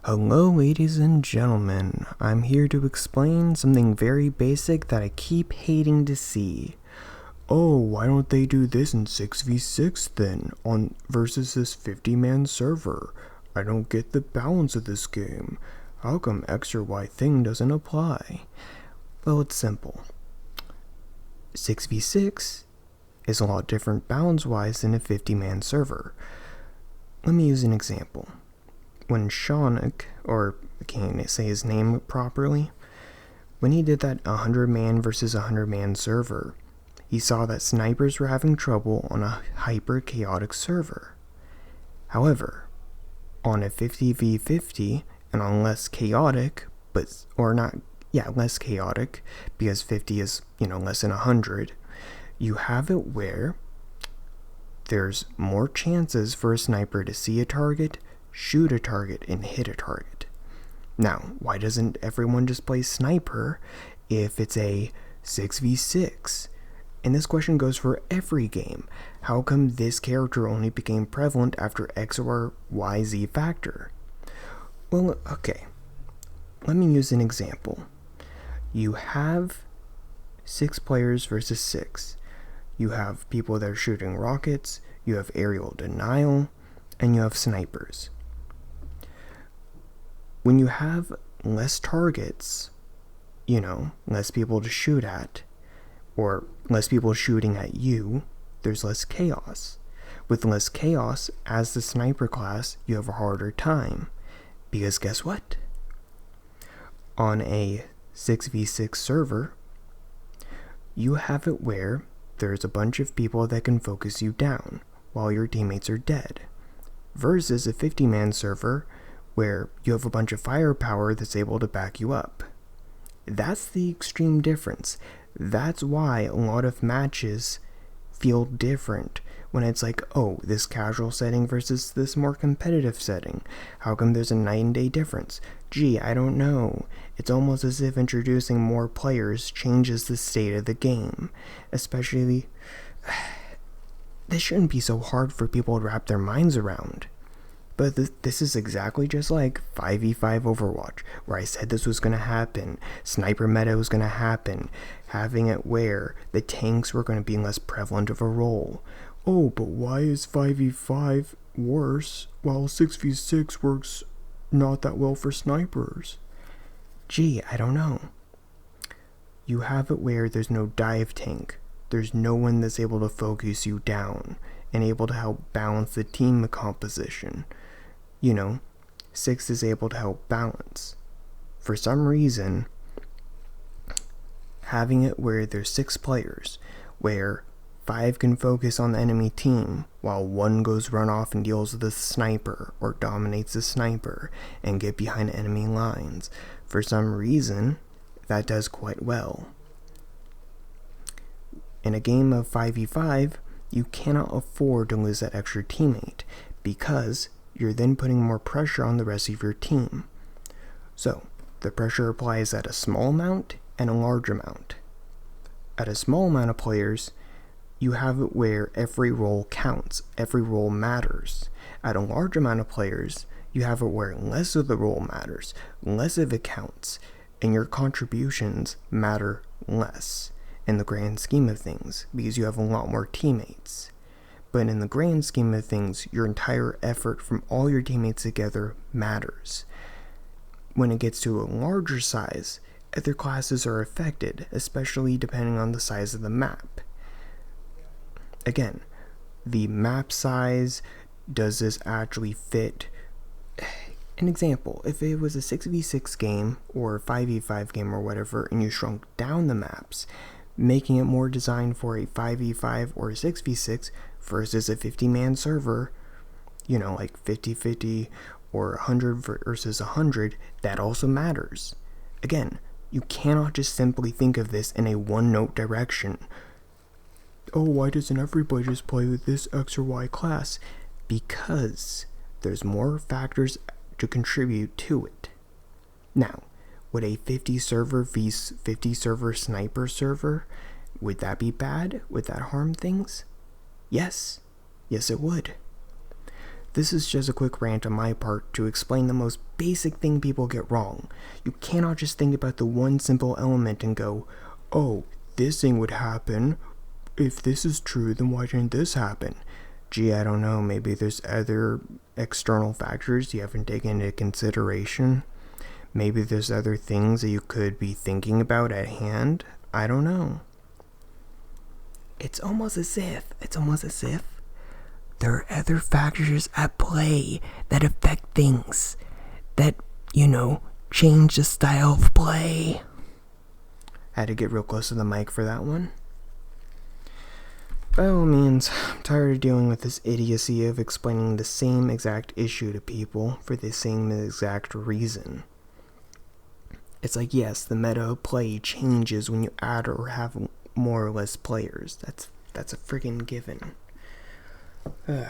Hello, ladies and gentlemen. I'm here to explain something very basic that I keep hating to see. Oh, why don't they do this in 6v6 then, on versus this 50-man server? I don't get the balance of this game. How come X or Y thing doesn't apply? Well, it's simple. 6v6 is a lot different balance-wise than a 50-man server. Let me use an example. When Shonic, or I can't say his name properly, when he did that 100-man versus 100-man server, he saw that snipers were having trouble on a hyper-chaotic server. However, on a 50v50 and on less chaotic, less chaotic, because 50 is, less than 100, you have it where there's more chances for a sniper to see a target, shoot a target, and hit a target. Now, why doesn't everyone just play sniper if it's a 6v6? And this question goes for every game. How come this character only became prevalent after X or Y, Z factor? Well, okay. Let me use an example. You have 6 players versus 6. You have people that are shooting rockets, you have aerial denial, and you have snipers. When you have less targets, less people to shoot at, or less people shooting at you, there's less chaos. With less chaos, as the sniper class, you have a harder time. Because guess what? On a 6v6 server, you have it where there's a bunch of people that can focus you down while your teammates are dead. Versus a 50-man server, where you have a bunch of firepower that's able to back you up. That's the extreme difference. That's why a lot of matches feel different when it's like, oh, this casual setting versus this more competitive setting. How come there's a night and day difference? Gee, I don't know. It's almost as if introducing more players changes the state of the game. Especially, this shouldn't be so hard for people to wrap their minds around. But this is exactly just like 5v5 Overwatch, where I said this was going to happen. Sniper meta was going to happen. Having it where the tanks were going to be less prevalent of a role. Oh, but why is 5v5 worse while 6v6 works not that well for snipers? Gee, I don't know. You have it where there's no dive tank. There's no one that's able to focus you down and able to help balance the team composition. 6 is able to help balance. For some reason, having it where there's 6 players, where 5 can focus on the enemy team, while 1 goes run off and deals with the sniper, or dominates the sniper, and get behind enemy lines. For some reason, that does quite well. In a game of 5v5, you cannot afford to lose that extra teammate, because you're then putting more pressure on the rest of your team. So, the pressure applies at a small amount and a large amount. At a small amount of players, you have it where every role counts, every role matters. At a large amount of players, you have it where less of the role matters, less of it counts, and your contributions matter less in the grand scheme of things, because you have a lot more teammates. But in the grand scheme of things, your entire effort from all your teammates together matters. When it gets to a larger size, other classes are affected, especially depending on the size of the map. Again, the map size, does this actually fit? An example, if it was a 6v6 game, or a 5v5 game or whatever, and you shrunk down the maps, making it more designed for a 5v5 or a 6v6 versus a 50-man server, like 50-50 or 100 versus 100, that also matters. Again, you cannot just simply think of this in a one-note direction. Oh, why doesn't everybody just play with this X or Y class? Because there's more factors to contribute to it. Now, would a 50 server v 50 server sniper server, would that be bad? Would that harm things? Yes. Yes, it would. This is just a quick rant on my part to explain the most basic thing people get wrong. You cannot just think about the one simple element and go, oh, this thing would happen. If this is true, then why didn't this happen? Gee, I don't know, maybe there's other external factors you haven't taken into consideration. Maybe there's other things that you could be thinking about at hand. I don't know. It's almost as if there are other factors at play that affect things, that, change the style of play. I had to get real close to the mic for that one. By all means, I'm tired of dealing with this idiocy of explaining the same exact issue to people for the same exact reason. It's like, yes, the meta of play changes when you add or have more or less players. That's a freaking given. Ugh.